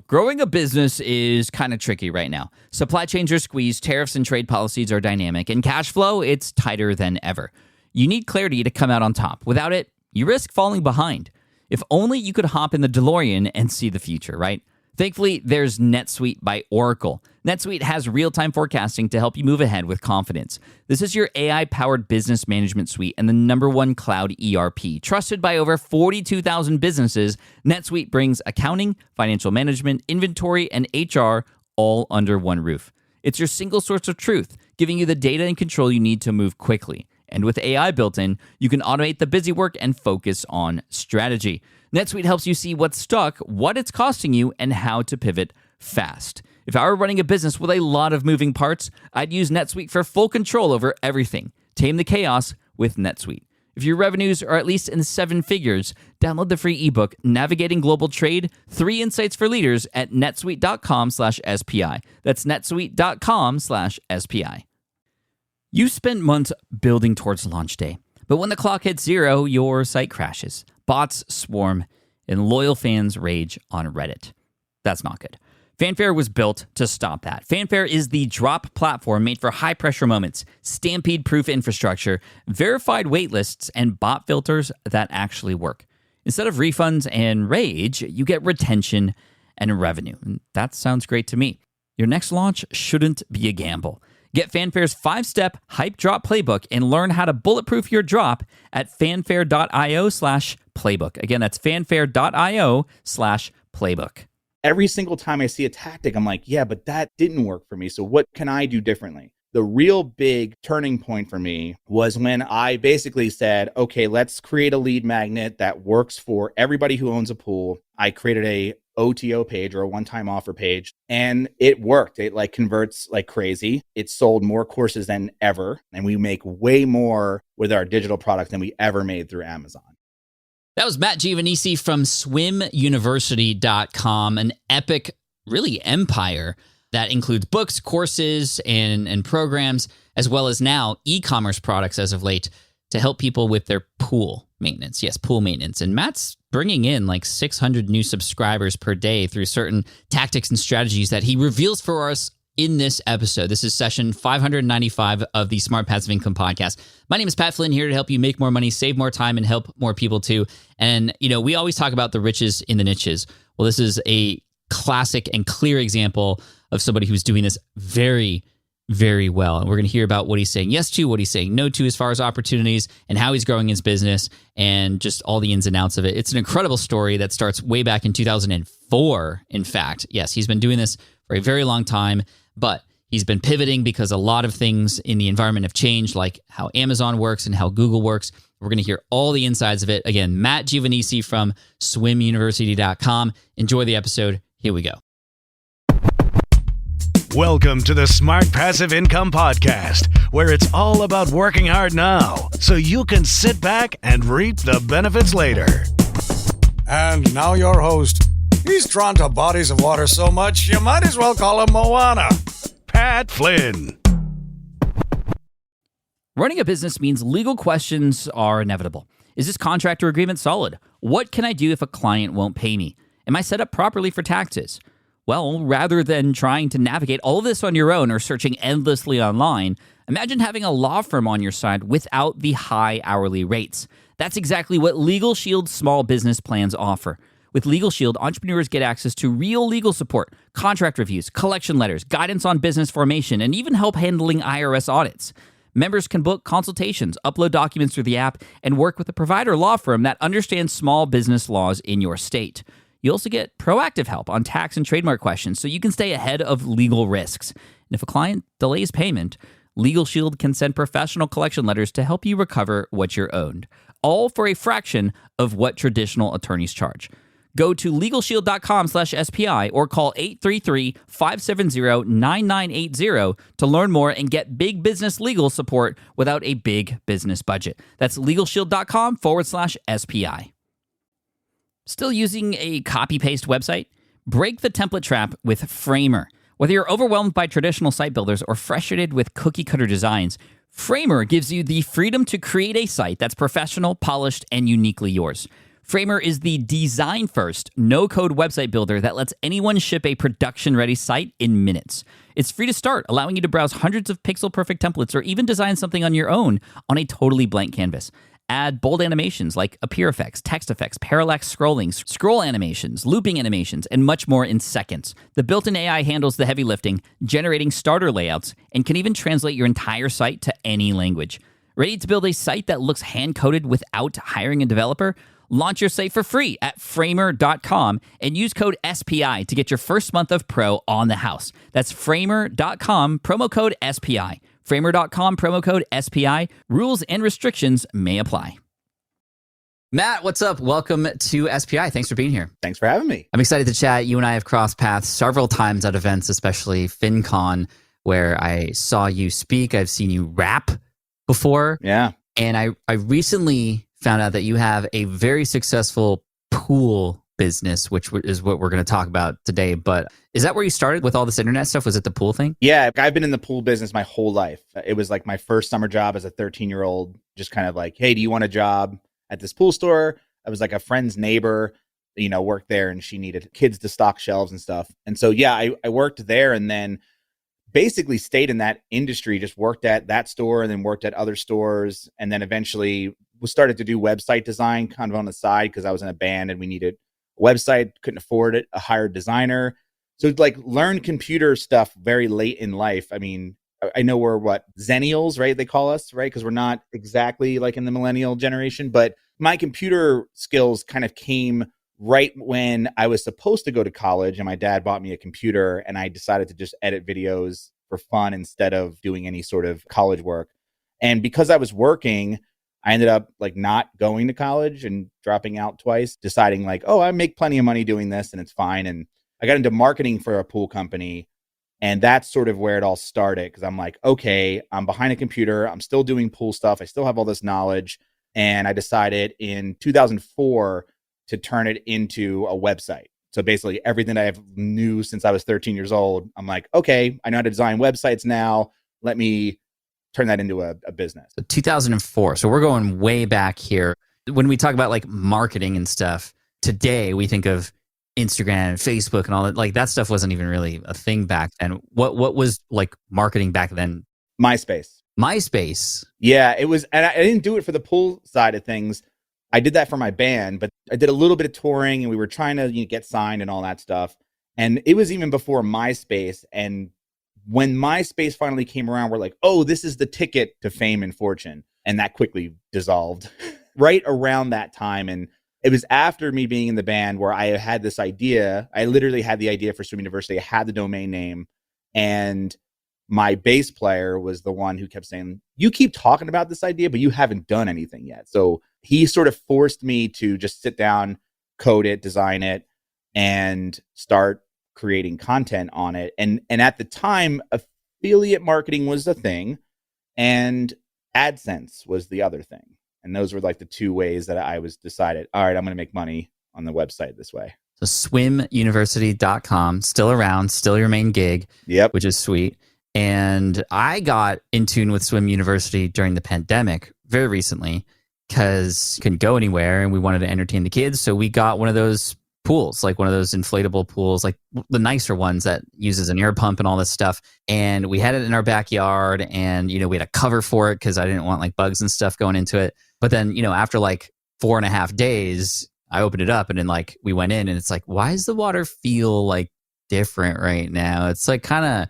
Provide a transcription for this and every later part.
Growing a business is kind of tricky right now. Supply chains are squeezed, tariffs and trade policies are dynamic, and cash flow, it's tighter than ever. You need clarity to come out on top. Without it, you risk falling behind. If only you could hop in the DeLorean and see the future, right? Thankfully, there's NetSuite by Oracle. NetSuite has real-time forecasting to help you move ahead with confidence. This is your AI-powered business management suite and the #1 cloud ERP. Trusted by over 42,000 businesses, NetSuite brings accounting, financial management, inventory, and HR all under one roof. It's your single source of truth, giving you the data and control you need to move quickly. And with AI built in, you can automate the busy work and focus on strategy. NetSuite helps you see what's stuck, what it's costing you, and how to pivot fast. If I were running a business with a lot of moving parts, I'd use NetSuite for full control over everything. Tame the chaos with NetSuite. If your revenues are at least in 7 figures, download the free ebook, Navigating Global Trade, 3 Insights for Leaders at netsuite.com/SPI. That's netsuite.com/SPI. You spent months building towards launch day, but when the clock hits 0, your site crashes. Bots swarm, and loyal fans rage on Reddit. That's not good. Fanfare was built to stop that. Fanfare is the drop platform made for high-pressure moments, stampede-proof infrastructure, verified waitlists, and bot filters that actually work. Instead of refunds and rage, you get retention and revenue. And that sounds great to me. Your next launch shouldn't be a gamble. Get Fanfare's 5-step hype drop playbook and learn how to bulletproof your drop at fanfare.io/playbook. Again, that's fanfare.io/playbook. Every single time I see a tactic, I'm like, yeah, but that didn't work for me. So what can I do differently? The real big turning point for me was when I basically said, okay, let's create a lead magnet that works for everybody who owns a pool. I created a OTO page, or a one-time offer page, and it worked. It converts like crazy. It sold more courses than ever, and we make way more with our digital product than we ever made through Amazon. That was Matt Giovanisci from SwimUniversity.com, an epic, really, empire that includes books, courses, and programs, as well as now e-commerce products as of late to help people with their pool maintenance. Yes, pool maintenance. And Matt's bringing in 600 new subscribers per day through certain tactics and strategies that he reveals for us in this episode. This is session 595 of the Smart Passive Income podcast. My name is Pat Flynn, here to help you make more money, save more time, and help more people too. And, we always talk about the riches in the niches. Well, this is a classic and clear example of somebody who's doing this very, very well. And we're going to hear about what he's saying yes to, what he's saying no to as far as opportunities, and how he's growing his business, and just all the ins and outs of it. It's an incredible story that starts way back in 2004, in fact. Yes, he's been doing this for a very long time, but he's been pivoting because a lot of things in the environment have changed, like how Amazon works and how Google works. We're going to hear all the insides of it. Again, Matt Giovanisci from SwimUniversity.com. Enjoy the episode. Here we go. Welcome to the Smart Passive Income Podcast, where it's all about working hard now so you can sit back and reap the benefits later. And now your host. He's drawn to bodies of water so much, you might as well call him Moana. Pat Flynn. Running a business means legal questions are inevitable. Is this contract or agreement solid? What can I do if a client won't pay me? Am I set up properly for taxes? Well, rather than trying to navigate all of this on your own or searching endlessly online, imagine having a law firm on your side without the high hourly rates. That's exactly what Legal Shield's small business plans offer. With Legal Shield, entrepreneurs get access to real legal support, contract reviews, collection letters, guidance on business formation, and even help handling IRS audits. Members can book consultations, upload documents through the app, and work with a provider law firm that understands small business laws in your state. You also get proactive help on tax and trademark questions so you can stay ahead of legal risks. And if a client delays payment, Legal Shield can send professional collection letters to help you recover what you're owed, all for a fraction of what traditional attorneys charge. Go to LegalShield.com/SPI or call 833-570-9980 to learn more and get big business legal support without a big business budget. That's LegalShield.com/SPI. Still using a copy-paste website? Break the template trap with Framer. Whether you're overwhelmed by traditional site builders or frustrated with cookie-cutter designs, Framer gives you the freedom to create a site that's professional, polished, and uniquely yours. Framer is the design-first, no-code website builder that lets anyone ship a production-ready site in minutes. It's free to start, allowing you to browse hundreds of pixel-perfect templates or even design something on your own on a totally blank canvas. Add bold animations like appear effects, text effects, parallax scrolling, scroll animations, looping animations, and much more in seconds. The built-in AI handles the heavy lifting, generating starter layouts, and can even translate your entire site to any language. Ready to build a site that looks hand-coded without hiring a developer? Launch your site for free at framer.com and use code SPI to get your first month of pro on the house. That's framer.com, promo code SPI. Framer.com, promo code SPI. Rules and restrictions may apply. Matt, what's up? Welcome to SPI. Thanks for being here. Thanks for having me. I'm excited to chat. You and I have crossed paths several times at events, especially FinCon, where I saw you speak. I've seen you rap before. Yeah. And I recently found out that you have a very successful pool business, which is what we're going to talk about today. But is that where you started with all this internet stuff? Was it the pool thing? Yeah, I've been in the pool business my whole life. It was like my first summer job as a 13-year-old, just kind of like, hey, do you want a job at this pool store? I was like a friend's neighbor, worked there, and she needed kids to stock shelves and stuff. And so, yeah, I worked there and then basically stayed in that industry, just worked at that store and then worked at other stores. And then eventually started to do website design kind of on the side because I was in a band and we needed a website, couldn't afford it, a hired designer. So like learned computer stuff very late in life. I mean, I know we're Zennials, right? They call us, right? Because we're not exactly like in the millennial generation, but my computer skills kind of came right when I was supposed to go to college and my dad bought me a computer and I decided to just edit videos for fun instead of doing any sort of college work. And because I was working, I ended up like not going to college and dropping out twice, deciding like, oh, I make plenty of money doing this and it's fine. And I got into marketing for a pool company. And that's sort of where it all started because I'm like, okay, I'm behind a computer. I'm still doing pool stuff. I still have all this knowledge. And I decided in 2004 to turn it into a website. So basically everything I knew since I was 13 years old, I'm like, okay, I know how to design websites now. Let me turn that into a business. So 2004. So we're going way back here. When we talk about like marketing and stuff, today we think of Instagram and Facebook and all that. Like that stuff wasn't even really a thing back then. What was like marketing back then? MySpace. Yeah, it was. And I didn't do it for the pool side of things. I did that for my band, but I did a little bit of touring and we were trying to get signed and all that stuff. And it was even before MySpace. And when MySpace finally came around, we're like, oh, this is the ticket to fame and fortune. And that quickly dissolved right around that time. And it was after me being in the band where I had this idea. I literally had the idea for Swim University. I had the domain name. And my bass player was the one who kept saying, you keep talking about this idea, but you haven't done anything yet. So he sort of forced me to just sit down, code it, design it, and start creating content on it. And at the time, affiliate marketing was the thing and AdSense was the other thing. And those were like the two ways that I was decided, all right, I'm going to make money on the website this way. So swimuniversity.com, still around, still your main gig, yep, which is sweet. And I got in tune with Swim University during the pandemic very recently because couldn't go anywhere and we wanted to entertain the kids. So we got one of those pools, like one of those inflatable pools, like the nicer ones that uses an air pump and all this stuff. And we had it in our backyard and, we had a cover for it because I didn't want like bugs and stuff going into it. But then, after like 4.5 days, I opened it up and then like we went in and it's like, why does the water feel like different right now? It's like kind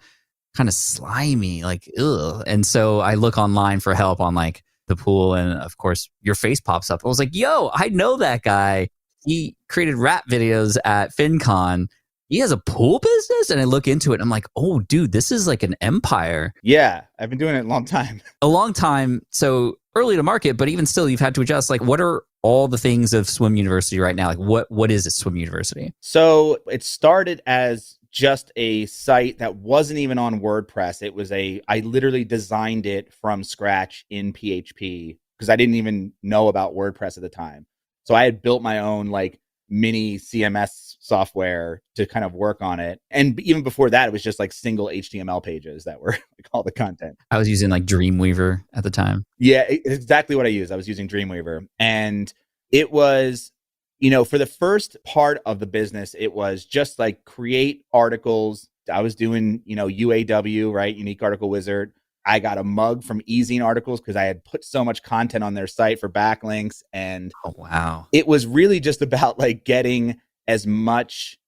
of slimy, like, ugh. And so I look online for help on like the pool. And of course your face pops up. I was like, yo, I know that guy. He created rap videos at FinCon. He has a pool business? And I look into it and I'm like, oh, dude, this is like an empire. Yeah, I've been doing it a long time. A long time. So early to market, but even still, you've had to adjust. Like, what are all the things of Swim University right now? Like, what is it, Swim University? So it started as just a site that wasn't even on WordPress. I literally designed it from scratch in PHP because I didn't even know about WordPress at the time. So I had built my own like mini CMS software to kind of work on it. And even before that, it was just like single HTML pages that were like all the content. I was using like Dreamweaver at the time. Yeah, it's exactly what I used. I was using Dreamweaver. And it was For the first part of the business, it was just like create articles. I was doing, UAW, right? Unique Article Wizard. I got a mug from Easing Articles because I had put so much content on their site for backlinks. And Oh, wow. it was really just about like getting as much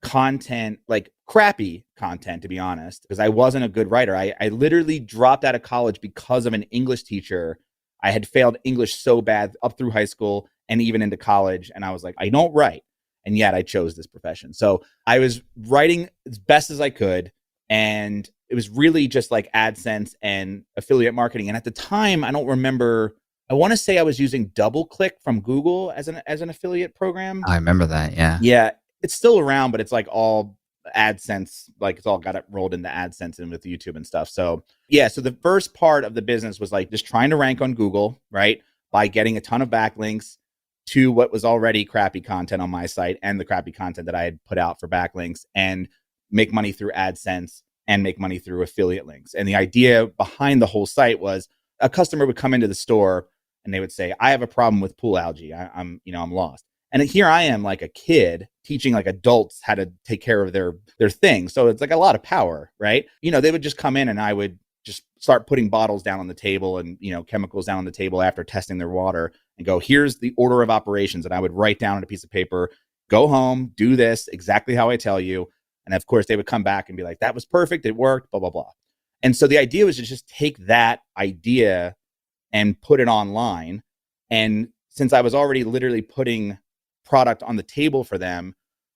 content, like crappy content, to be honest, because I wasn't a good writer. I literally dropped out of college because of an English teacher. I had failed English so bad up through high school and even into college. And I was like, I don't write. And yet I chose this profession. So I was writing as best as I could. And it was really just like AdSense and affiliate marketing. And at the time, I don't remember, I want to say I was using DoubleClick from Google as an affiliate program. I remember that. Yeah. Yeah. It's still around, but it's like all AdSense, like it's all got it rolled into AdSense and with YouTube and stuff. So yeah, so the first part of the business was like just trying to rank on Google, right? By getting a ton of backlinks to what was already crappy content on my site and the crappy content that I had put out for backlinks, and make money through AdSense and make money through affiliate links. And the idea behind the whole site was a customer would come into the store and they would say, I have a problem with pool algae. I'm lost. And here I am, like a kid teaching like adults how to take care of their thing. So it's like a lot of power, right? They would just come in and I would just start putting bottles down on the table and, chemicals down on the table after testing their water and go, here's the order of operations. And I would write down on a piece of paper, go home, do this exactly how I tell you. And of course they would come back and be like, that was perfect. It worked, blah, blah, blah. And so the idea was to just take that idea and put it online. And since I was already literally putting product on the table for them,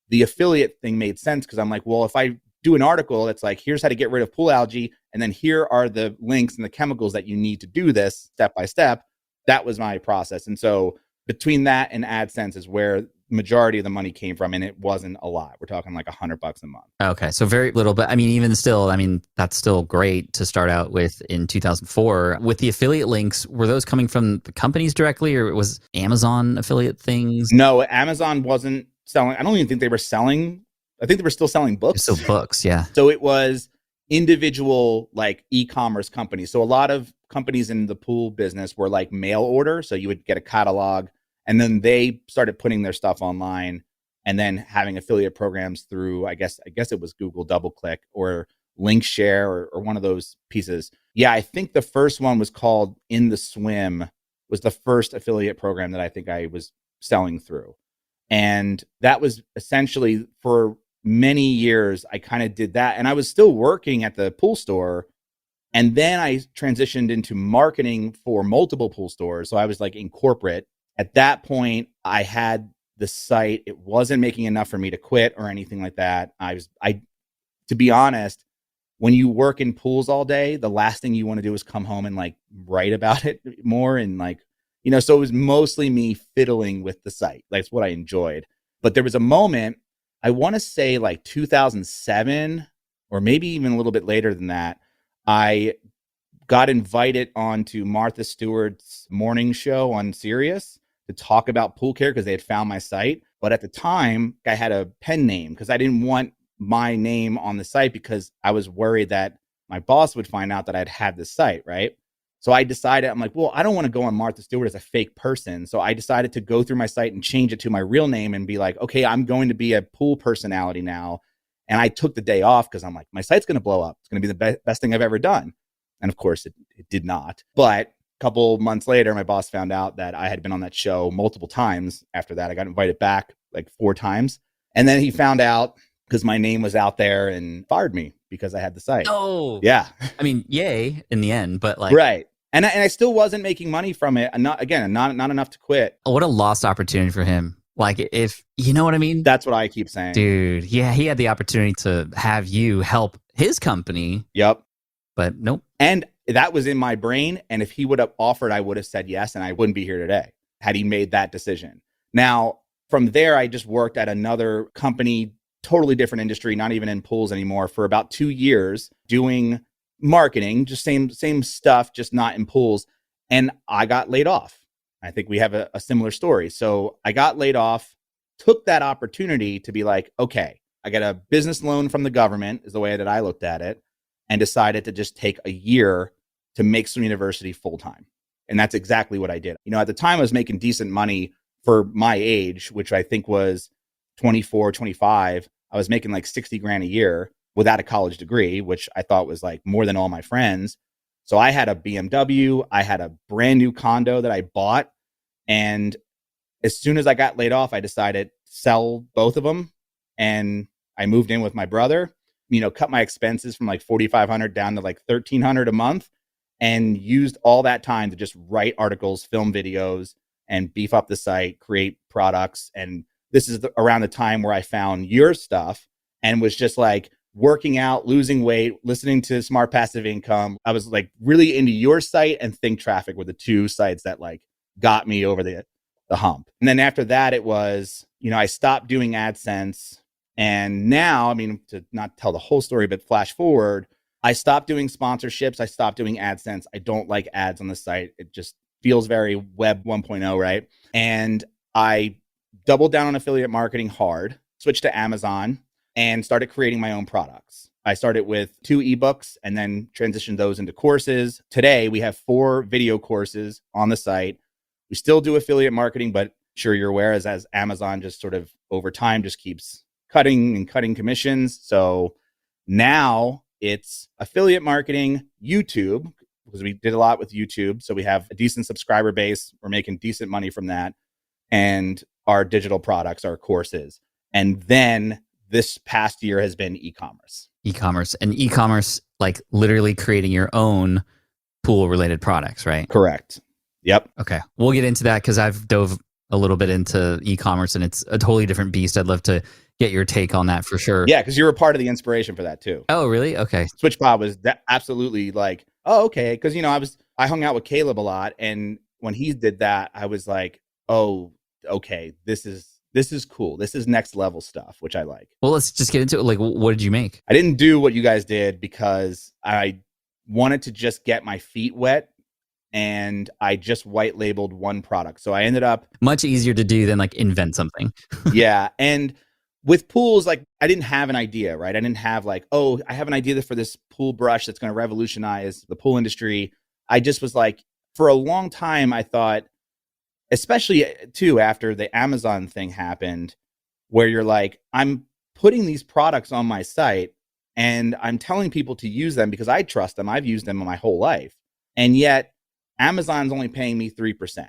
the affiliate thing made sense because I'm like, well, if I do an article that's like, here's how to get rid of pool algae, and then here are the links and the chemicals that you need to do this step by step, that was my process. And so between that and AdSense is where the majority of the money came from, and it wasn't a lot. We're talking like $100 a month. Okay, so very little, but I mean, even still, that's still great to start out with in 2004. With the affiliate links, were those coming from the companies directly, or was Amazon affiliate things? No, Amazon wasn't selling. I don't even think they were selling. I think they were still selling books. Still books, yeah. So it was individual like e-commerce companies. So a lot of companies in the pool business were like mail order. So you would get a catalog, and then they started putting their stuff online and then having affiliate programs through, I guess it was Google DoubleClick or LinkShare or one of those pieces. Yeah, I think the first one was called In the Swim, was the first affiliate program that I think I was selling through. And that was essentially for many years, I kind of did that. And I was still working at the pool store. And then I transitioned into marketing for multiple pool stores. So I was like in corporate. At that point, I had the site. It wasn't making enough for me to quit or anything like that. To be honest, when you work in pools all day, the last thing you want to do is come home and like write about it more. And like, so it was mostly me fiddling with the site. That's what I enjoyed. But there was a moment, I want to say like 2007, or maybe even a little bit later than that, I got invited onto Martha Stewart's morning show on Sirius to talk about pool care because they had found my site. But at the time, I had a pen name because I didn't want my name on the site because I was worried that my boss would find out that I'd had this site, right? So I decided, I'm like, well, I don't want to go on Martha Stewart as a fake person. So I decided to go through my site and change it to my real name and be like, okay, I'm going to be a pool personality now. And I took the day off because I'm like, my site's going to blow up. It's going to be the best thing I've ever done. And of course, it did not. But a couple months later, my boss found out that I had been on that show multiple times. After that, I got invited back like 4 times. And then he found out because my name was out there and fired me because I had the site. Oh, yeah. Yay in the end, but like, right. And I still wasn't making money from it. Not enough to quit. What a lost opportunity for him. Like, if you know what I mean? That's what I keep saying. Dude, yeah, he had the opportunity to have you help his company. Yep. But nope. And that was in my brain. And if he would have offered, I would have said yes. And I wouldn't be here today had he made that decision. Now, from there, I just worked at another company, totally different industry, not even in pools anymore, for about 2 years doing marketing, just same stuff, just not in pools. And I got laid off. I think we have a similar story. So I got laid off, took that opportunity to be like, okay, I got a business loan from the government is the way that I looked at it, and decided to just take a year to make Swim University full time. And that's exactly what I did. At the time I was making decent money for my age, which I think was 24, 25, I was making like 60 grand a year without a college degree, which I thought was like more than all my friends. So I had a BMW, I had a brand new condo that I bought. And as soon as I got laid off, I decided to sell both of them. And I moved in with my brother, cut my expenses from like 4,500 down to like 1,300 a month, and used all that time to just write articles, film videos, and beef up the site, create products. And this is around the time where I found your stuff and was just like working out, losing weight, listening to Smart Passive Income. I was like really into your site, and Think Traffic were the two sites that like got me over the hump. And then after that, it was, I stopped doing AdSense. And now, to not tell the whole story, but flash forward, I stopped doing sponsorships. I stopped doing AdSense. I don't like ads on the site. It just feels very web 1.0, right? And I doubled down on affiliate marketing hard, switched to Amazon, and started creating my own products. I started with 2 ebooks and then transitioned those into courses. Today, we have 4 video courses on the site. We still do affiliate marketing, but sure you're aware, as Amazon just sort of over time just keeps cutting commissions. So now it's affiliate marketing, YouTube, because we did a lot with YouTube. So we have a decent subscriber base. We're making decent money from that. And our digital products, our courses. And then this past year has been e-commerce. E-commerce, like literally creating your own pool related products, right? Correct. Yep. Okay. We'll get into that because I've dove a little bit into e-commerce and it's a totally different beast. I'd love to get your take on that for sure. Yeah, because you were part of the inspiration for that too. Oh, really? Okay. SwitchPod was absolutely like, oh, okay. Because I hung out with Caleb a lot, and when he did that, I was like, oh, okay, this is cool. This is next level stuff, which I like. Well, let's just get into it. Like, what did you make? I didn't do what you guys did because I wanted to just get my feet wet, and I just white labeled one product. So I ended up much easier to do than like invent something. Yeah. And with pools, like I didn't have an idea, right? I didn't have like, oh, I have an idea for this pool brush that's going to revolutionize the pool industry. I just was like, for a long time, I thought, especially too after the Amazon thing happened, where you're like, I'm putting these products on my site and I'm telling people to use them because I trust them. I've used them my whole life. And yet Amazon's only paying me 3%,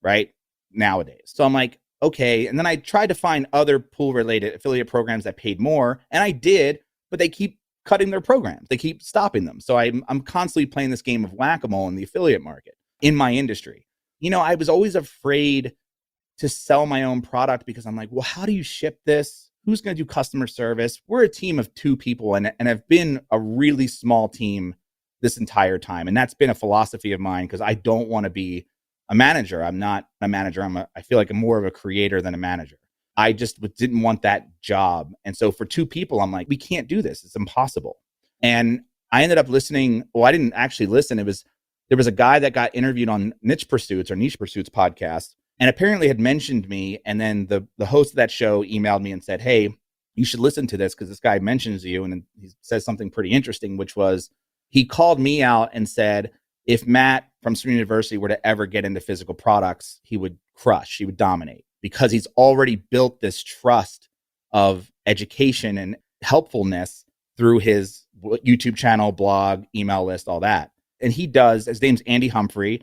right? Nowadays. So I'm like, okay. And then I tried to find other pool related affiliate programs that paid more, and I did, but they keep cutting their programs. They keep stopping them. So I'm constantly playing this game of whack-a-mole in the affiliate market in my industry. I was always afraid to sell my own product because I'm like, well, how do you ship this? Who's going to do customer service? We're a team of 2 people and have been a really small team this entire time. And that's been a philosophy of mine because I don't want to be a manager. I'm not a manager. I feel like I'm more of a creator than a manager. I just didn't want that job. And so for 2 people, I'm like, we can't do this. It's impossible. And I ended up listening. Well, I didn't actually listen. There was a guy that got interviewed on Niche Pursuits podcast, and apparently had mentioned me. And then the host of that show emailed me and said, hey, you should listen to this because this guy mentions you. And he says something pretty interesting, which was he called me out and said, if Matt from SPI University were to ever get into physical products, he would crush, he would dominate because he's already built this trust of education and helpfulness through his YouTube channel, blog, email list, all that. And his name's Andy Humphrey,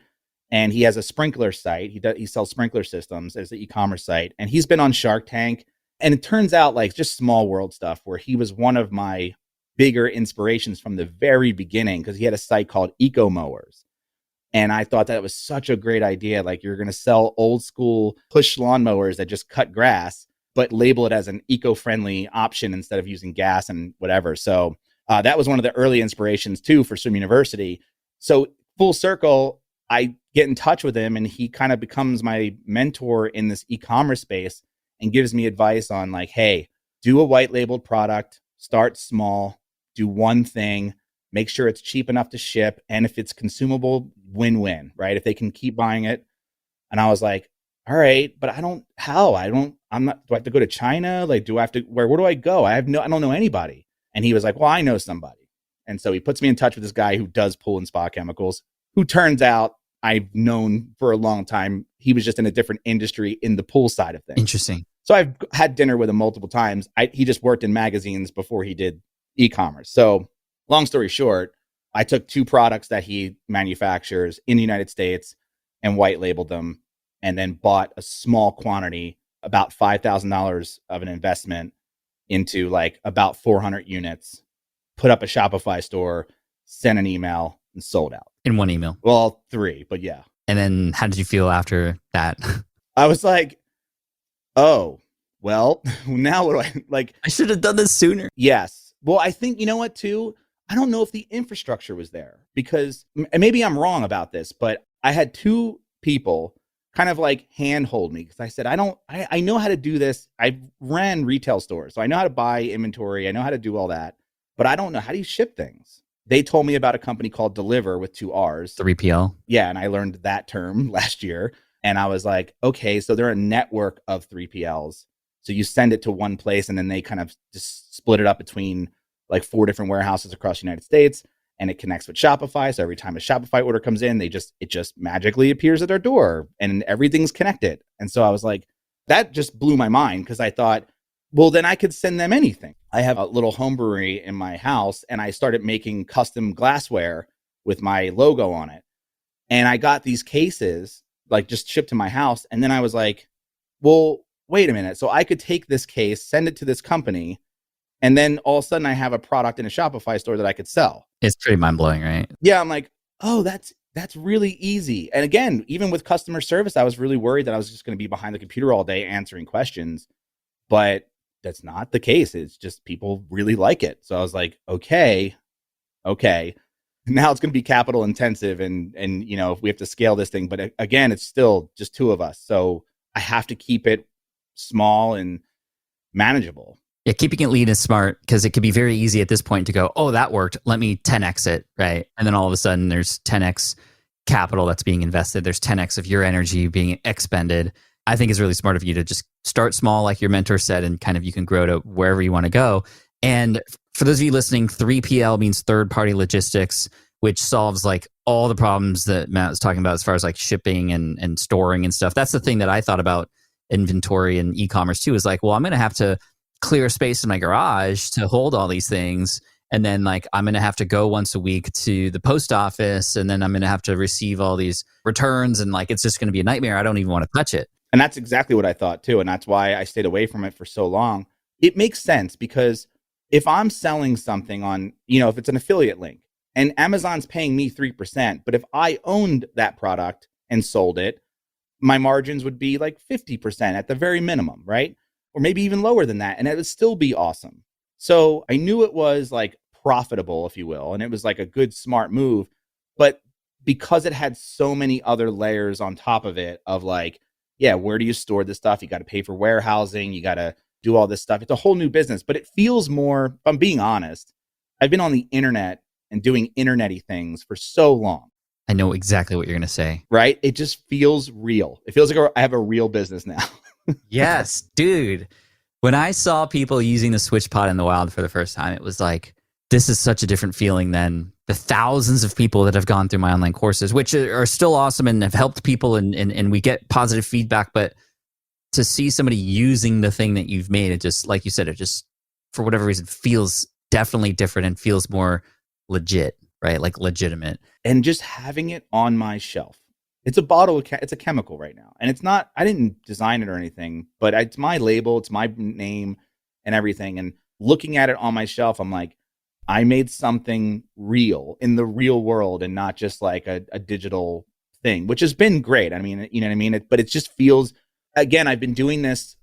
and he has a sprinkler site. He sells sprinkler systems as an e-commerce site, and he's been on Shark Tank. And it turns out like just small world stuff where he was one of my bigger inspirations from the very beginning because he had a site called Eco Mowers. And I thought that was such a great idea. Like you're going to sell old school push lawnmowers that just cut grass, but label it as an eco-friendly option instead of using gas and whatever. So that was one of the early inspirations too for SPI University. So full circle, I get in touch with him and he kind of becomes my mentor in this e-commerce space and gives me advice on like, hey, do a white labeled product, start small, do one thing, make sure it's cheap enough to ship. And if it's consumable, win-win, right? If they can keep buying it. And I was like, all right, but do I have to go to China? Like, where do I go? I don't know anybody. And he was like, well, I know somebody. And so he puts me in touch with this guy who does pool and spa chemicals, who turns out I've known for a long time. He was just in a different industry in the pool side of things. Interesting. So I've had dinner with him multiple times. He just worked in magazines before he did e-commerce. So long story short, I took 2 products that he manufactures in the United States and white labeled them, and then bought a small quantity, about $5,000 of an investment into like about 400 units, put up a Shopify store, sent an email, and sold out. In one email. Well, 3, but yeah. And then how did you feel after that? I was like, oh, well, now what do I like? I should have done this sooner. Yes. Well, I think, you know what, too? I don't know if the infrastructure was there, because and maybe I'm wrong about this, but I had 2 people kind of like handhold me, because I said, I know how to do this. I ran retail stores, so I know how to buy inventory. I know how to do all that, but I don't know, how do you ship things? They told me about a company called Deliver with 2 R's. 3PL. Yeah. And I learned that term last year. And I was like, okay, so they're a network of 3PLs. So you send it to one place, and then they kind of just split it up between like 4 different warehouses across the United States, and it connects with Shopify. So every time a Shopify order comes in, it just magically appears at their door, and everything's connected. And so I was like, that just blew my mind, because I thought, well, then I could send them anything. I have a little home brewery in my house, and I started making custom glassware with my logo on it. And I got these cases like just shipped to my house. And then I was like, well, wait a minute. So I could take this case, send it to this company, and then all of a sudden I have a product in a Shopify store that I could sell. It's pretty mind-blowing, right? Yeah. I'm like, oh, that's really easy. And again, even with customer service, I was really worried that I was just going to be behind the computer all day answering questions, but that's not the case. It's just people really like it. So I was like, okay. Now it's going to be capital intensive, and you know, if we have to scale this thing, but again, it's still just 2 of us. So I have to keep it small and manageable. Yeah, keeping it lean is smart, because it could be very easy at this point to go, oh, that worked, let me 10x it, right? And then all of a sudden there's 10x capital that's being invested. There's 10x of your energy being expended. I think it's really smart of you to just start small, like your mentor said, and kind of you can grow to wherever you want to go. And for those of you listening, 3PL means third-party logistics, which solves like all the problems that Matt was talking about as far as like shipping and storing and stuff. That's the thing that I thought about inventory and e-commerce too, is like, well, I'm going to have to clear space in my garage to hold all these things. And then like, I'm going to have to go once a week to the post office, and then I'm going to have to receive all these returns. And like, it's just going to be a nightmare. I don't even want to touch it. And that's exactly what I thought too. And that's why I stayed away from it for so long. It makes sense, because if I'm selling something on, you know, if it's an affiliate link and Amazon's paying me 3%, but if I owned that product and sold it, my margins would be like 50% at the very minimum, right? Or maybe even lower than that. And it would still be awesome. So I knew it was like profitable, if you will. And it was like a good, smart move. But because it had so many other layers on top of it of like, yeah, where do you store this stuff? You got to pay for warehousing. You got to do all this stuff. It's a whole new business, but it feels more, if I'm being honest, I've been on the internet and doing internet-y things for so long. I know exactly what you're going to say. Right? It just feels real. It feels like I have a real business now. Yes, dude. When I saw people using the SwitchPod in the wild for the first time, it was like, this is such a different feeling than the thousands of people that have gone through my online courses, which are still awesome and have helped people, and we get positive feedback. But to see somebody using the thing that you've made, it just, like you said, it just, for whatever reason, feels definitely different and feels more legit, right? Like legitimate. And just having it on my shelf. It's a bottle, it's a chemical right now. And it's not, I didn't design it or anything, but it's my label, it's my name and everything. And looking at it on my shelf, I'm like, I made something real in the real world and not just like a digital thing, which has been great. I mean, you know what I mean? But it just feels, again, I've been doing this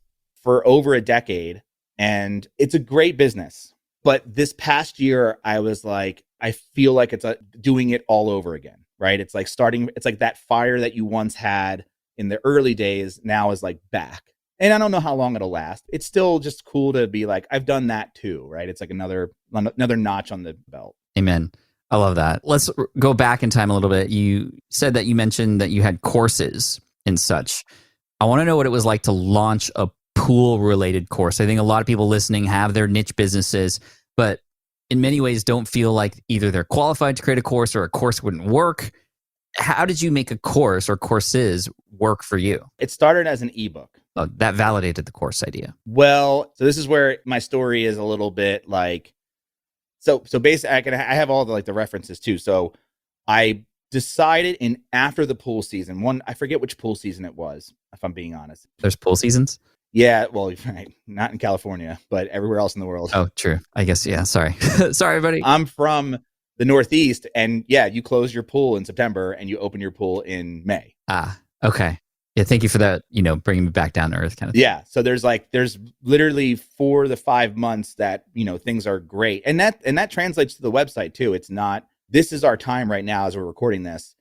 for over a decade and it's a great business. But this past year, I was like, I feel like it's doing it all over again, right? It's like it's like that fire that you once had in the early days now is like back. And I don't know how long it'll last. It's still just cool to be like, I've done that too, right? It's like another notch on the belt. Amen. I love that. Let's go back in time a little bit. You said that you mentioned that you had courses and such. I want to know what it was like to launch a pool-related course. I think a lot of people listening have their niche businesses, but in many ways don't feel like either they're qualified to create a course or a course wouldn't work. How did you make a course or courses work for you? It started as an ebook. Oh, that validated the course idea. Well, so this is where my story is a little bit like, so basically I have all the references too. So I decided after the pool season, I forget which pool season it was, if I'm being honest. There's pool seasons? Yeah, well, right, not in California, but everywhere else in the world. Oh, true. I guess, yeah, sorry. Sorry, buddy. I'm from the Northeast, and yeah, you close your pool in September and you open your pool in May. Ah, okay. Yeah, thank you for that, bringing me back down to earth kind of thing. Yeah, so there's literally 4 to 5 months that, things are great. And that translates to the website too. It's not, this is our time right now as we're recording this.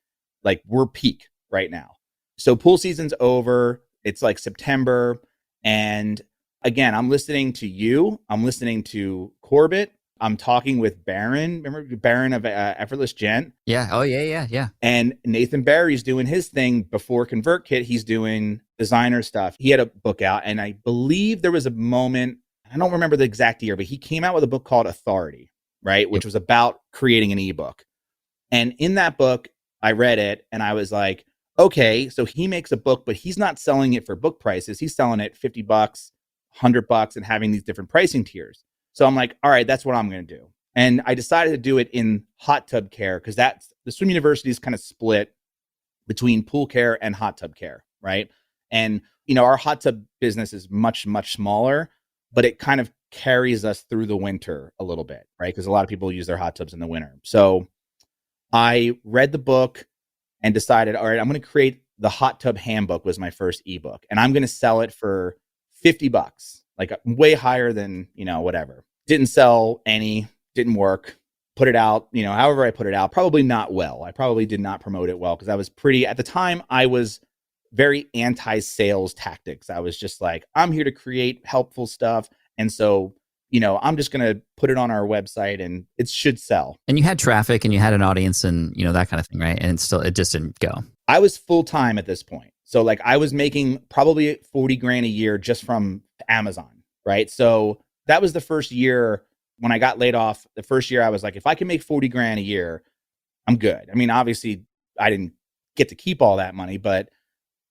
Like, we're peak right now. So pool season's over. It's like September. And again, I'm listening to you. I'm listening to Corbett. I'm talking with Baron. Remember Baron of Effortless Gent? Yeah. Oh, yeah. And Nathan Barry's doing his thing before ConvertKit. He's doing designer stuff. He had a book out, and I believe there was a moment, I don't remember the exact year, but he came out with a book called Authority, right? Which was about creating an ebook. And in that book, I read it and I was like, okay, so he makes a book, but he's not selling it for book prices. He's selling it $50, $100 and having these different pricing tiers. So I'm like, all right, that's what I'm going to do. And I decided to do it in hot tub care because that's the swim university is kind of split between pool care and hot tub care, right? And, our hot tub business is much, much smaller, but it kind of carries us through the winter a little bit, right? Because a lot of people use their hot tubs in the winter. So I read the book and decided, all right, I'm going to create the hot tub handbook was my first ebook. And I'm going to sell it for $50, like way higher than, whatever. Didn't sell any, didn't work. Put it out, however I put it out, probably not well. I probably did not promote it well because I was at the time, I was very anti-sales tactics. I was just like, I'm here to create helpful stuff. And so, I'm just going to put it on our website and it should sell. And you had traffic and you had an audience and, that kind of thing, right? And it just didn't go. I was full-time at this point. So I was making probably 40 grand a year just from Amazon, right? So that was the first year when I got laid off. The first year I was like, if I can make 40 grand a year, I'm good. I mean, obviously I didn't get to keep all that money, but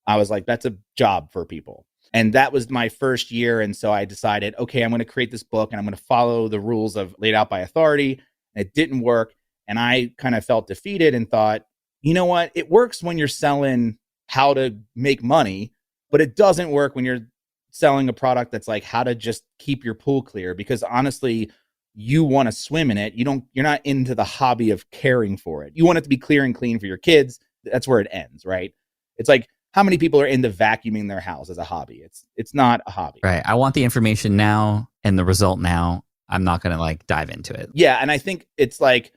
I was like, that's a job for people. And that was my first year. And so I decided, okay, I'm going to create this book and I'm going to follow the rules of laid out by authority. And it didn't work. And I kind of felt defeated and thought, you know what? It works when you're selling how to make money, but it doesn't work when you're selling a product that's like how to just keep your pool clear. Because honestly, you want to swim in it. You're not into the hobby of caring for it. You want it to be clear and clean for your kids. That's where it ends, right? It's like, how many people are into vacuuming their house as a hobby? It's not a hobby. Right. I want the information now and the result now. I'm not going to dive into it. Yeah. And I think it's like,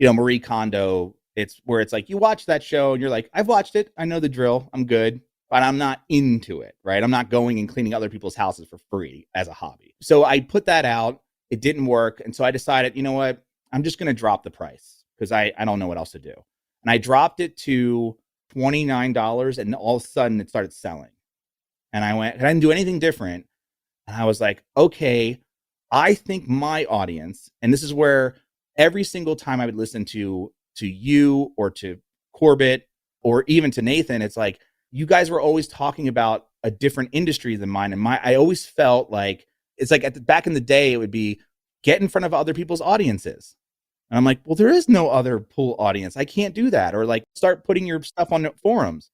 Marie Kondo, it's where it's like, you watch that show and you're like, I've watched it. I know the drill. I'm good, but I'm not into it, right? I'm not going and cleaning other people's houses for free as a hobby. So I put that out. It didn't work. And so I decided, you know what? I'm just going to drop the price because I don't know what else to do. And I dropped it to $29 and all of a sudden it started selling. And I didn't do anything different. And I was like, okay, I think my audience, and this is where every single time I would listen to you or to Corbett or even to Nathan, it's like, you guys were always talking about a different industry than mine. And I always felt like, it's like back in the day, it would be get in front of other people's audiences. And I'm like, well, there is no other pool audience. I can't do that. Or start putting your stuff on forums.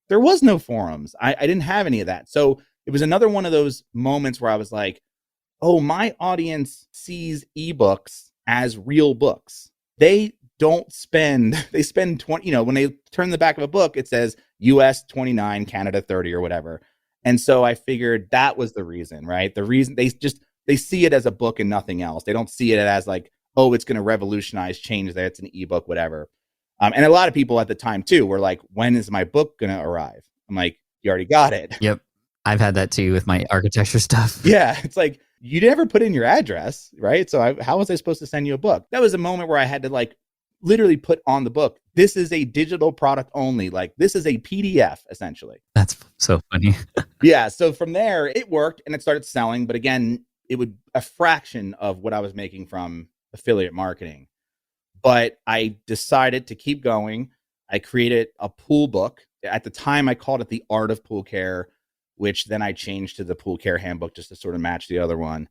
There was no forums. I didn't have any of that. So it was another one of those moments where I was like, oh, my audience sees ebooks as real books. They spend 20, when they turn the back of a book, it says US 29, Canada 30 or whatever. And so I figured that was the reason, right? The reason they see it as a book and nothing else. They don't see it as like, oh, it's going to revolutionize, change that it's an ebook, whatever. And a lot of people at the time too were like, when is my book going to arrive? I'm like, you already got it. Yep. I've had that too with my architecture stuff. Yeah. It's like, you never put in your address, right? So how was I supposed to send you a book? That was a moment where I had to literally put on the book, this is a digital product only. This is a PDF essentially. That's so funny. Yeah. So from there it worked and it started selling. But again, it would a fraction of what I was making from affiliate marketing. But I decided to keep going. I created a pool book. At the time, I called it The Art of Pool Care, which then I changed to the Pool Care Handbook just to sort of match the other one.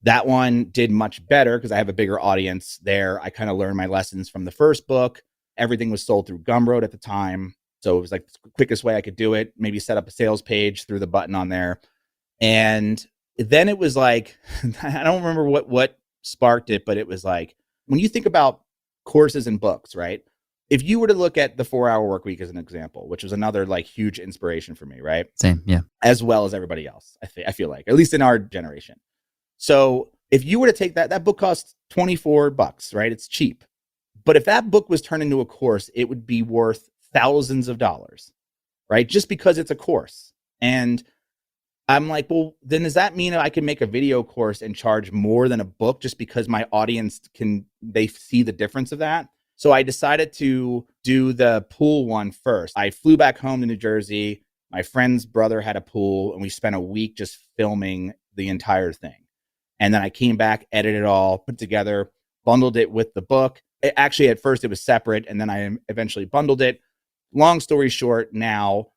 That one did much better because I have a bigger audience there. I kind of learned my lessons from the first book. Everything was sold through Gumroad at the time. So it was like the quickest way I could do it. Maybe set up a sales page through the button on there. And then it was like, I don't remember what sparked it, but it was like, when you think about courses and books, right? If you were to look at the 4-Hour Work Week as an example, which was another like huge inspiration for me, right? Same, yeah. As well as everybody else, I feel like, at least in our generation. So if you were to take that book costs $24, right? It's cheap. But if that book was turned into a course, it would be worth thousands of dollars, right? Just because it's a course. And I'm like, well, then does that mean I can make a video course and charge more than a book just because my audience they see the difference of that? So I decided to do the pool one first. I flew back home to New Jersey. My friend's brother had a pool and we spent a week just filming the entire thing. And then I came back, edited it all, put together, bundled it with the book. Actually, at first it was separate and then I eventually bundled it. Long story short, now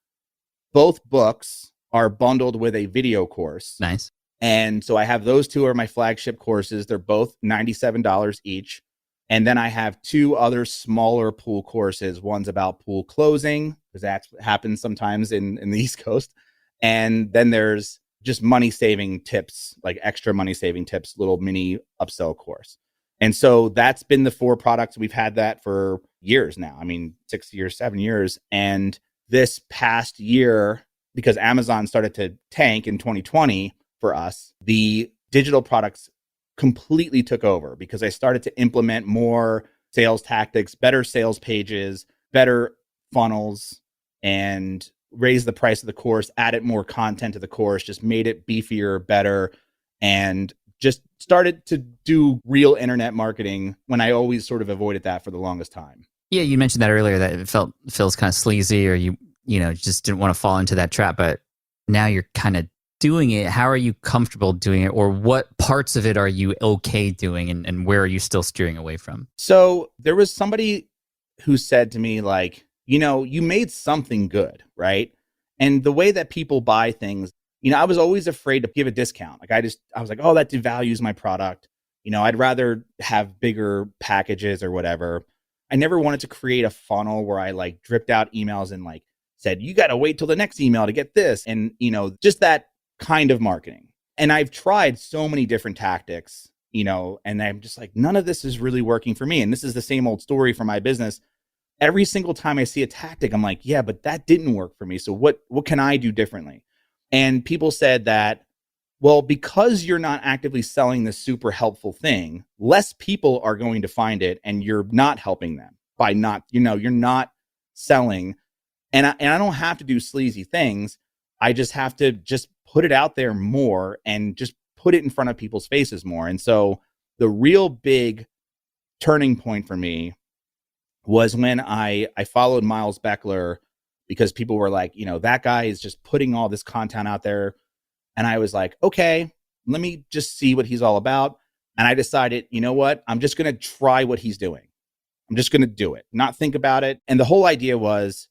both books are bundled with a video course. Nice. And so I have those two are my flagship courses. They're both $97 each. And then I have two other smaller pool courses. One's about pool closing, because that happens sometimes in the East Coast. And then there's just money saving tips, like extra money saving tips, little mini upsell course. And so that's been the 4 products. We've had that for years now. I mean, 6 years, 7 years. And this past year, because Amazon started to tank in 2020 for us, the digital products completely took over because I started to implement more sales tactics, better sales pages, better funnels, and raised the price of the course, added more content to the course, just made it beefier, better, and just started to do real internet marketing when I always sort of avoided that for the longest time. Yeah, you mentioned that earlier that it feels kind of sleazy, or you just didn't want to fall into that trap, but now you're kind of doing it. How are you comfortable doing it, or what parts of it are you okay doing, and where are you still steering away from? So there was somebody who said to me, like, you made something good, right? And the way that people buy things, I was always afraid to give a discount. Like I was like, oh, that devalues my product. I'd rather have bigger packages or whatever. I never wanted to create a funnel where I like dripped out emails and like said, you got to wait till the next email to get this. And, just that kind of marketing. And I've tried so many different tactics, and I'm just like, none of this is really working for me. And this is the same old story for my business. Every single time I see a tactic, I'm like, yeah, but that didn't work for me. So what can I do differently? And people said that, well, because you're not actively selling this super helpful thing, less people are going to find it, and you're not helping them by not, you're not selling. And I don't have to do sleazy things. I just have to just put it out there more and just put it in front of people's faces more. And so the real big turning point for me was when I followed Miles Beckler, because people were like, that guy is just putting all this content out there. And I was like, okay, let me just see what he's all about. And I decided, you know what? I'm just going to try what he's doing. I'm just going to do it, not think about it. And the whole idea was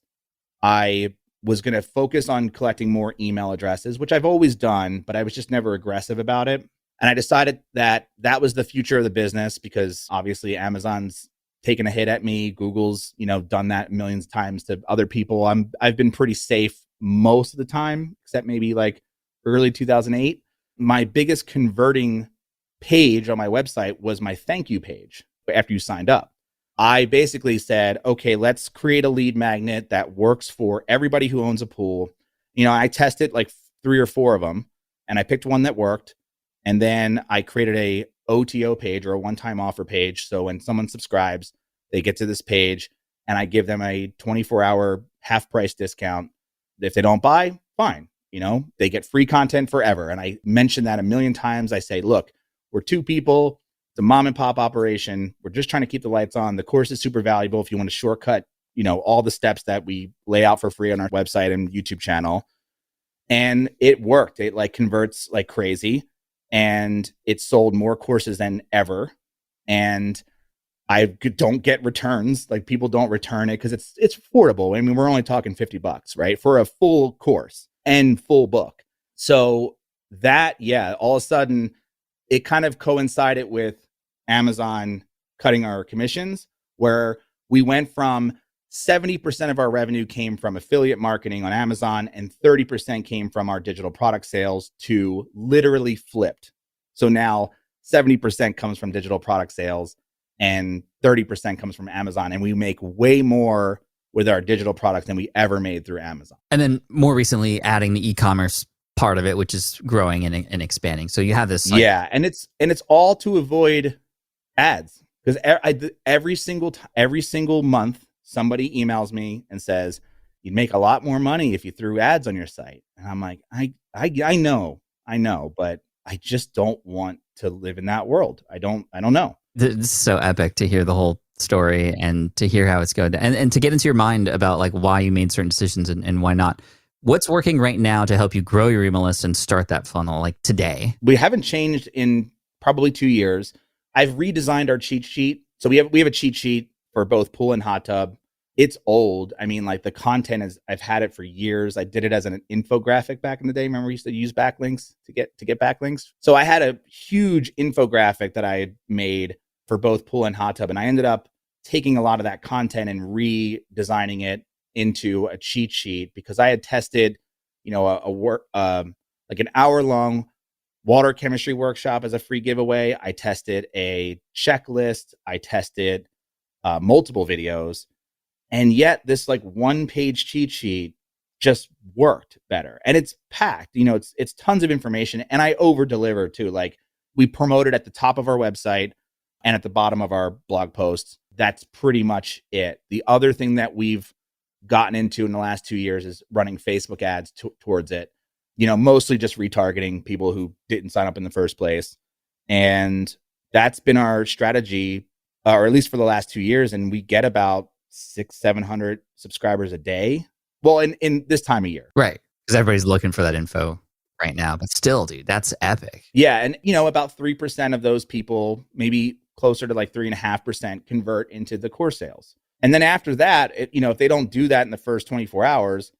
I was going to focus on collecting more email addresses, which I've always done, but I was just never aggressive about it. And I decided that was the future of the business, because obviously Amazon's taken a hit at me. Google's, done that millions of times to other people. I've been pretty safe most of the time, except maybe like early 2008. My biggest converting page on my website was my thank you page after you signed up. I basically said, okay, let's create a lead magnet that works for everybody who owns a pool. I tested like 3 or 4 of them, and I picked one that worked. And then I created a OTO page, or a one-time offer page. So when someone subscribes, they get to this page and I give them a 24-hour half price discount. If they don't buy, fine. They get free content forever. And I mentioned that a million times. I say, look, we're 2 people. It's a mom and pop operation. We're just trying to keep the lights on. The course is super valuable if you want to shortcut, all the steps that we lay out for free on our website and YouTube channel. And it worked. It like converts like crazy. And it sold more courses than ever. And I don't get returns. Like people don't return it because it's affordable. I mean, we're only talking $50, right? For a full course and full book. So that, yeah, all of a sudden it kind of coincided with Amazon cutting our commissions, where we went from 70% of our revenue came from affiliate marketing on Amazon and 30% came from our digital product sales, to literally flipped. So now 70% comes from digital product sales and 30% comes from Amazon. And we make way more with our digital products than we ever made through Amazon. And then more recently adding the e-commerce part of it, which is growing and expanding. So you have this. Yeah. And it's all to avoid ads, because every single month, somebody emails me and says, you'd make a lot more money if you threw ads on your site. And I'm like, I know, but I just don't want to live in that world. I don't know. This is so epic to hear the whole story and to hear how it's going, and to get into your mind about like why you made certain decisions and why not. What's working right now to help you grow your email list and start that funnel like today? We haven't changed in probably 2 years. I've redesigned our cheat sheet. So we have a cheat sheet for both pool and hot tub. It's old. I mean, like the content is, I've had it for years. I did it as an infographic back in the day. Remember we used to use backlinks to get backlinks. So I had a huge infographic that I had made for both pool and hot tub. And I ended up taking a lot of that content and redesigning it into a cheat sheet, because I had tested, like an hour-long water chemistry workshop as a free giveaway. I tested a checklist. I tested multiple videos. And yet this like 1-page cheat sheet just worked better. And it's packed, it's tons of information. And I over-deliver too. Like we promote it at the top of our website and at the bottom of our blog posts. That's pretty much it. The other thing that we've gotten into in the last 2 years is running Facebook ads towards it. Mostly just retargeting people who didn't sign up in the first place. And that's been our strategy, or at least for the last 2 years. And we get about 600-700 subscribers a day. Well, in this time of year. Right. Because everybody's looking for that info right now. But still, dude, that's epic. Yeah. And, about 3% of those people, maybe closer to like 3.5%, convert into the course sales. And then after that, if they don't do that in the first 24 hours,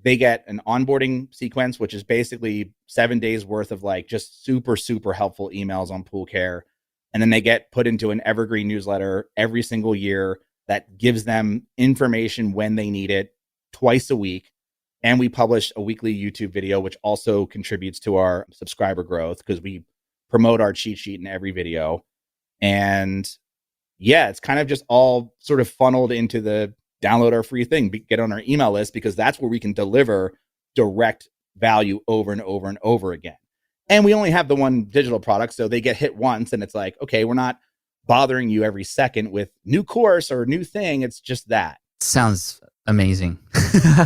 they get an onboarding sequence, which is basically 7 days worth of like just super, super helpful emails on pool care. And then they get put into an evergreen newsletter every single year that gives them information when they need it, twice a week. And we publish a weekly YouTube video, which also contributes to our subscriber growth because we promote our cheat sheet in every video. And yeah, it's kind of just all sort of funneled into the download our free thing, get on our email list, because that's where we can deliver direct value over and over and over again. And we only have the one digital product, so they get hit once and it's like, okay, we're not bothering you every second with new course or new thing. It's just that. Sounds amazing.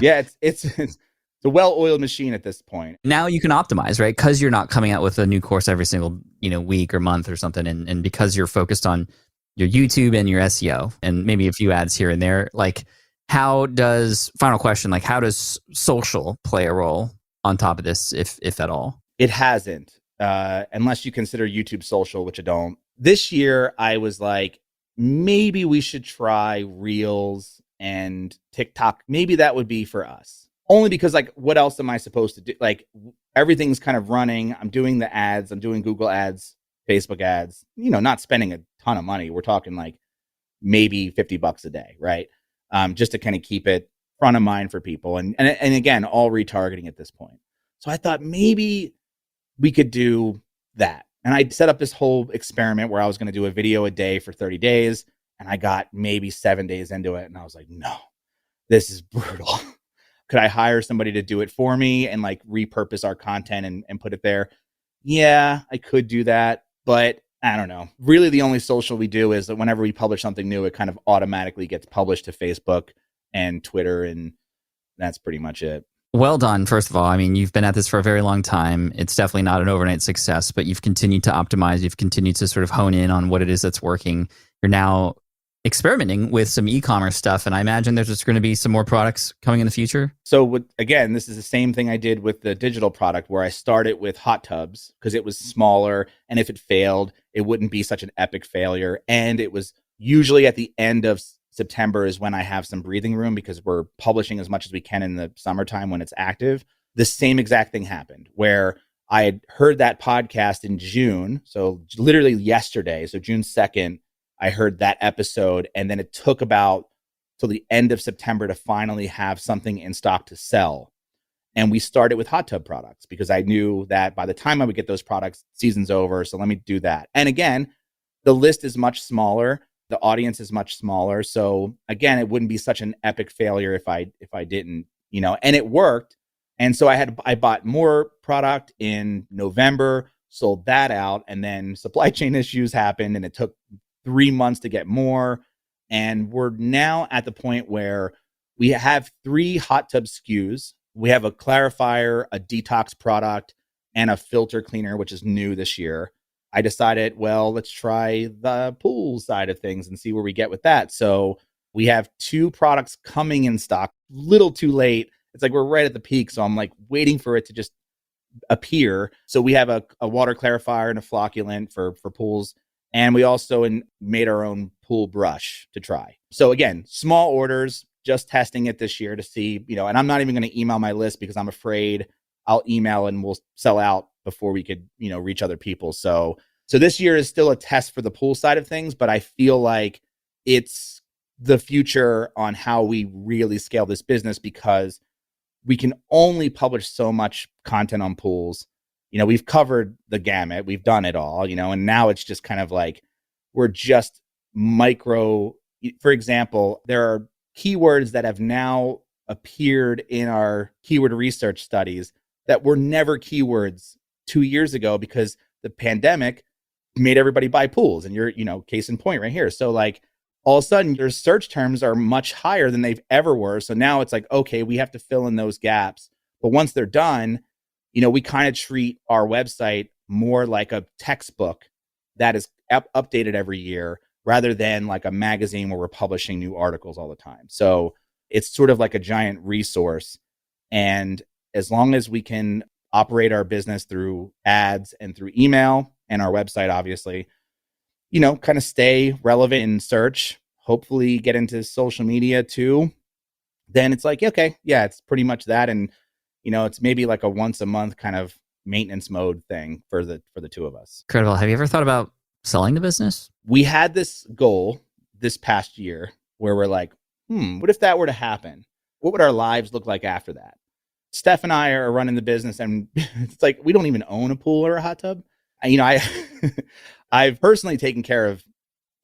Yeah, it's a well-oiled machine at this point. Now you can optimize, right? Because you're not coming out with a new course every single week or month or something, and because you're focused on your YouTube and your SEO and maybe a few ads here and there. Like, final question, like how does social play a role on top of this, if at all? It hasn't, unless you consider YouTube social, which I don't. This year, I was like, maybe we should try Reels and TikTok. Maybe that would be for us. Only because, like, what else am I supposed to do? Like, everything's kind of running. I'm doing the ads. I'm doing Google ads, Facebook ads, not spending a ton of money. We're talking like maybe $50 a day, right? Just to kind of keep it front of mind for people. And again, all retargeting at this point. So I thought maybe we could do that. And I set up this whole experiment where I was going to do a video a day for 30 days. And I got maybe 7 days into it. And I was like, no, this is brutal. Could I hire somebody to do it for me and like repurpose our content and put it there? Yeah, I could do that. But I don't know. Really, the only social we do is that whenever we publish something new, it kind of automatically gets published to Facebook and Twitter. And that's pretty much it. Well done, first of all. I mean, you've been at this for a very long time. It's definitely not an overnight success, but you've continued to optimize. You've continued to sort of hone in on what it is that's working. You're now experimenting with some e-commerce stuff, and I imagine there's just going to be some more products coming in the future. So again, this is the same thing I did with the digital product, where I started with hot tubs because it was smaller, and if it failed, it wouldn't be such an epic failure, and it was usually at the end of September is when I have some breathing room because we're publishing as much as we can in the summertime when it's active. The same exact thing happened where I had heard that podcast in June. So literally yesterday, so June 2nd, I heard that episode. And then it took about till the end of September to finally have something in stock to sell. And we started with hot tub products because I knew that by the time I would get those products, season's over. So let me do that. And again, the list is much smaller. The audience is much smaller. So again, it wouldn't be such an epic failure if I didn't, and it worked. And so I bought more product in November, sold that out, and then supply chain issues happened and it took 3 months to get more. And we're now at the point where we have 3 hot tub SKUs. We have a clarifier, a detox product, and a filter cleaner, which is new this year. I decided, well, let's try the pool side of things and see where we get with that. So we have 2 products coming in stock, little too late. It's like we're right at the peak. So I'm like waiting for it to just appear. So we have a water clarifier and a flocculant for pools. And we also made our own pool brush to try. So again, small orders, just testing it this year to see, and I'm not even going to email my list because I'm afraid I'll email and we'll sell out before we could, reach other people. So this year is still a test for the pool side of things, but I feel like it's the future on how we really scale this business because we can only publish so much content on pools. We've covered the gamut, we've done it all, and now it's just kind of like we're just micro. For example, there are keywords that have now appeared in our keyword research studies that were never keywords 2 years ago because the pandemic made everybody buy pools. And you're, case in point right here. So like all of a sudden your search terms are much higher than they've ever were. So now it's like, okay, we have to fill in those gaps. But once they're done, we kind of treat our website more like a textbook that is updated every year rather than like a magazine where we're publishing new articles all the time. So it's sort of like a giant resource. And as long as we can operate our business through ads and through email and our website, obviously, kind of stay relevant in search, hopefully get into social media too, then it's like, okay, yeah, it's pretty much that. And, it's maybe like a once a month kind of maintenance mode thing for the 2 of us. Incredible. Have you ever thought about selling the business? We had this goal this past year where we're like, what if that were to happen? What would our lives look like after that? Steph and I are running the business and it's like, we don't even own a pool or a hot tub. I've personally taken care of,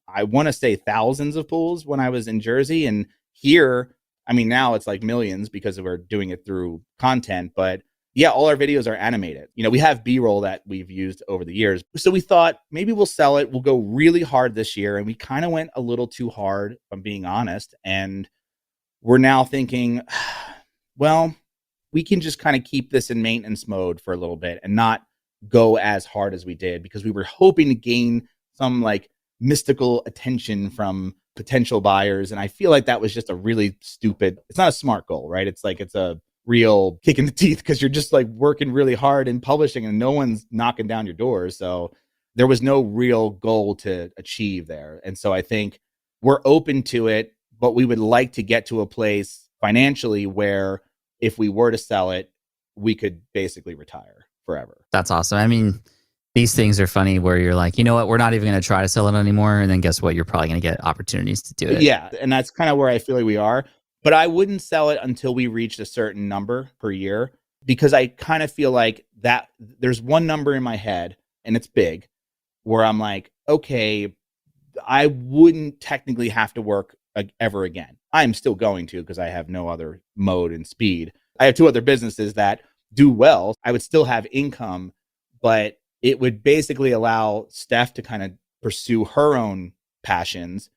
I want to say thousands of pools when I was in Jersey, and here, now it's like millions because we're doing it through content, but yeah, all our videos are animated. We have B-roll that we've used over the years. So we thought maybe we'll sell it. We'll go really hard this year. And we kind of went a little too hard, if I'm being honest. And we're now thinking, well, we can just kind of keep this in maintenance mode for a little bit and not go as hard as we did because we were hoping to gain some like mystical attention from potential buyers. And I feel like that was just a really stupid, it's not a smart goal, right? It's like, it's a real kick in the teeth because you're just like working really hard and publishing and no one's knocking down your doors. So there was no real goal to achieve there. And so I think we're open to it, but we would like to get to a place financially where if we were to sell it, we could basically retire forever. That's awesome. These things are funny where you're like, you know what, we're not even going to try to sell it anymore. And then guess what? You're probably going to get opportunities to do it. Yeah. And that's kind of where I feel like we are. But I wouldn't sell it until we reached a certain number per year because I kind of feel like that there's one number in my head and it's big where I'm like, okay, I wouldn't technically have to work ever again. I'm still going to because I have no other mode and speed. I have 2 other businesses that do well. I would still have income, but it would basically allow Steph to kind of pursue her own passions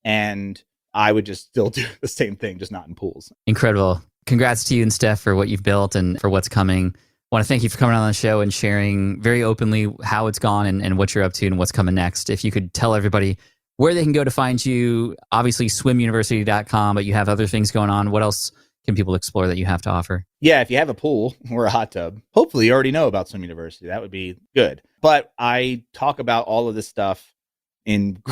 and I would just still do the same thing, just not in pools. Incredible. Congrats to you and Steph for what you've built and for what's coming. I want to thank you for coming on the show and sharing very openly how it's gone and what you're up to and what's coming next. If you could tell everybody where they can go to find you, obviously swimuniversity.com, but you have other things going on. What else can people explore that you have to offer? Yeah, if you have a pool or a hot tub, hopefully you already know about Swim University. That would be good. But I talk about all of this stuff in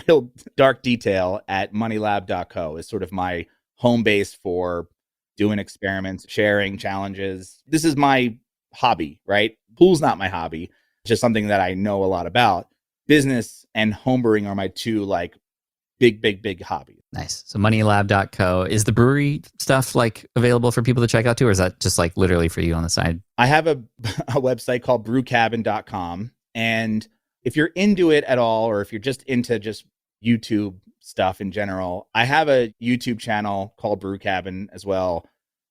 real dark detail at moneylab.co is sort of my home base for doing experiments, sharing challenges. This is my hobby, right? Pool's not my hobby. It's just something that I know a lot about. Business and homebrewing are my two like big hobbies. Nice. So moneylab.co. Is the brewery stuff like available for people to check out too, or is that just like literally for you on the side? I have a website called brewcabin.com. And if you're into it at all, or if you're just into just YouTube stuff in general, I have a YouTube channel called Brew Cabin as well.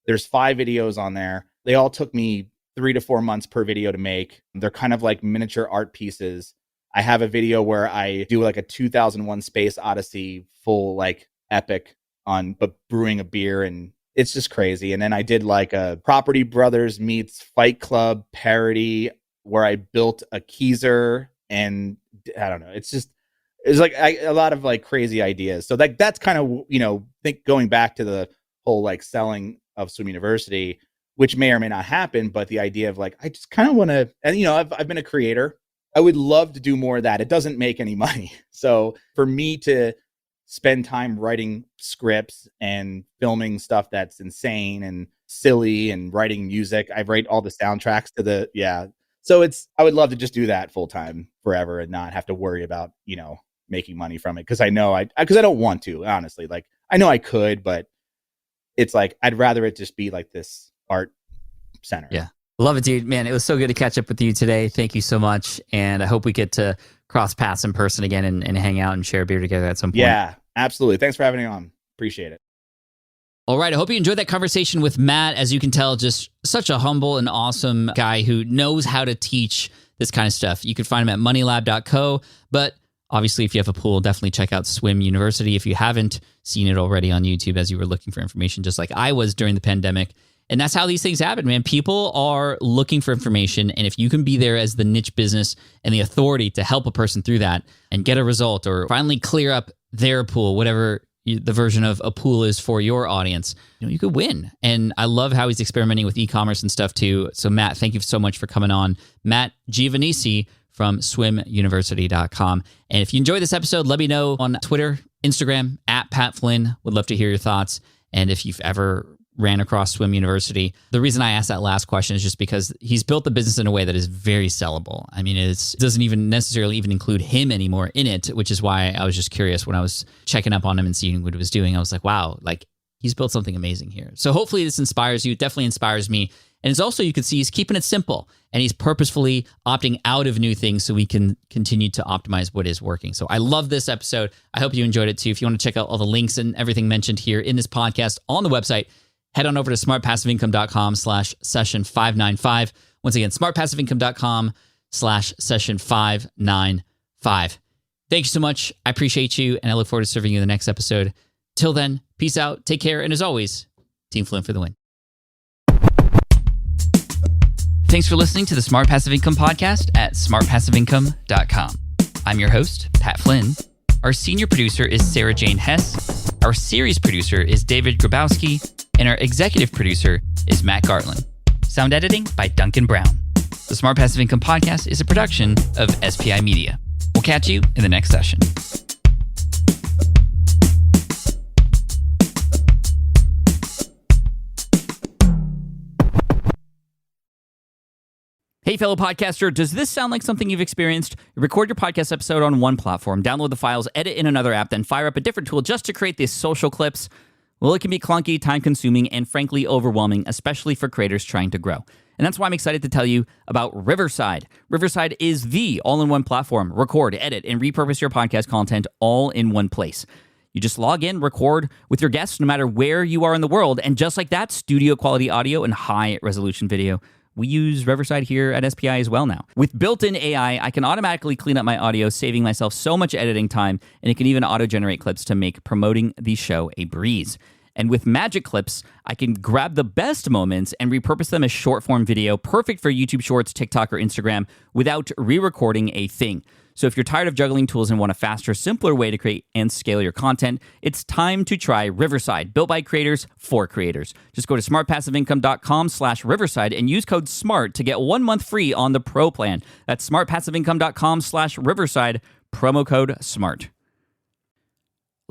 There's 5 videos on there. They all took me 3 to 4 months per video to make. They're kind of like miniature art pieces. I have a video where I do like a 2001 Space Odyssey full like epic but brewing a beer, and it's just crazy. And then I did like a Property Brothers meets Fight Club parody where I built a Keezer, and I don't know. It's like a lot of like crazy ideas. So like that's kind of, think going back to the whole like selling of Swim University, which may or may not happen, but the idea of like, I just kind of want to, and I've been a creator. I would love to do more of that. It doesn't make any money. So for me to spend time writing scripts and filming stuff that's insane and silly and writing music, I write all the soundtracks to So I would love to just do that full time forever and not have to worry about, making money from it. Cause I know because I don't want to, honestly. Like I know I could, but it's like, I'd rather it just be like this art center. Yeah. Love it, dude. Man, it was so good to catch up with you today. Thank you so much. And I hope we get to cross paths in person again and hang out and share a beer together at some point. Yeah, absolutely. Thanks for having me on. Appreciate it. All right. I hope you enjoyed that conversation with Matt. As you can tell, just such a humble and awesome guy who knows how to teach this kind of stuff. You can find him at moneylab.co. But obviously, if you have a pool, definitely check out Swim University if you haven't seen it already on YouTube as you were looking for information, just like I was during the pandemic. And that's how these things happen, man. People are looking for information. And if you can be there as the niche business and the authority to help a person through that and get a result or finally clear up their pool, whatever the version of a pool is for your audience, you could win. And I love how he's experimenting with e-commerce and stuff too. So Matt, thank you so much for coming on. Matt Giovanisci from swimuniversity.com. And if you enjoyed this episode, let me know on Twitter, Instagram, at Pat Flynn. Would love to hear your thoughts. And if you've ever ran across Swim University. The reason I asked that last question is just because he's built the business in a way that is very sellable. I mean, it doesn't even necessarily even include him anymore in it, which is why I was just curious when I was checking up on him and seeing what he was doing. I was like, wow, like he's built something amazing here. So hopefully this inspires you. It definitely inspires me. And it's also, you can see he's keeping it simple and he's purposefully opting out of new things so we can continue to optimize what is working. So I love this episode. I hope you enjoyed it too. If you want to check out all the links and everything mentioned here in this podcast on the website, head on over to smartpassiveincome.com/session595. Once again, smartpassiveincome.com/session595. Thank you so much. I appreciate you, and I look forward to serving you in the next episode. Till then, peace out, take care, and as always, Team Flynn for the win. Thanks for listening to the Smart Passive Income Podcast at smartpassiveincome.com. I'm your host, Pat Flynn. Our senior producer is Sarah Jane Hess. Our series producer is David Grabowski. And our executive producer is Matt Gartland. Sound editing by Duncan Brown. The Smart Passive Income Podcast is a production of SPI Media. We'll catch you in the next session. Hey, fellow podcaster, does this sound like something you've experienced? You record your podcast episode on one platform, download the files, edit in another app, then fire up a different tool just to create these social clips? Well, it can be clunky, time-consuming, and frankly overwhelming, especially for creators trying to grow. And that's why I'm excited to tell you about Riverside. Riverside is the all-in-one platform. Record, edit, and repurpose your podcast content all in one place. You just log in, record with your guests no matter where you are in the world, and just like that, studio-quality audio and high-resolution video. We use Riverside here at SPI as well now. With built-in AI, I can automatically clean up my audio, saving myself so much editing time, and it can even auto-generate clips to make promoting the show a breeze. And with Magic Clips, I can grab the best moments and repurpose them as short-form video, perfect for YouTube Shorts, TikTok, or Instagram, without re-recording a thing. So if you're tired of juggling tools and want a faster, simpler way to create and scale your content, it's time to try Riverside, built by creators for creators. Just go to smartpassiveincome.com/Riverside and use code SMART to get 1 month free on the Pro plan. That's smartpassiveincome.com/Riverside, promo code SMART.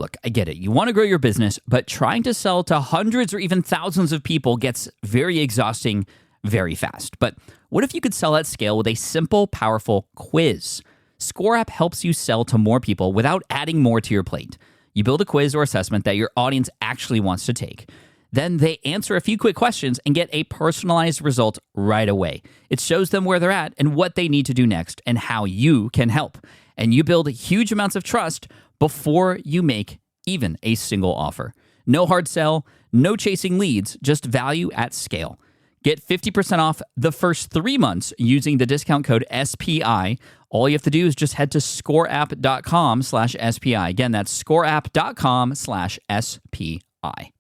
Look, I get it. You want to grow your business, but trying to sell to hundreds or even thousands of people gets very exhausting very fast. But what if you could sell at scale with a simple, powerful quiz? ScoreApp helps you sell to more people without adding more to your plate. You build a quiz or assessment that your audience actually wants to take. Then they answer a few quick questions and get a personalized result right away. It shows them where they're at and what they need to do next and how you can help. And you build huge amounts of trust before you make even a single offer. No hard sell, no chasing leads, just value at scale. Get 50% off the first 3 months using the discount code SPI. All you have to do is just head to scoreapp.com/SPI. Again, that's scoreapp.com/SPI.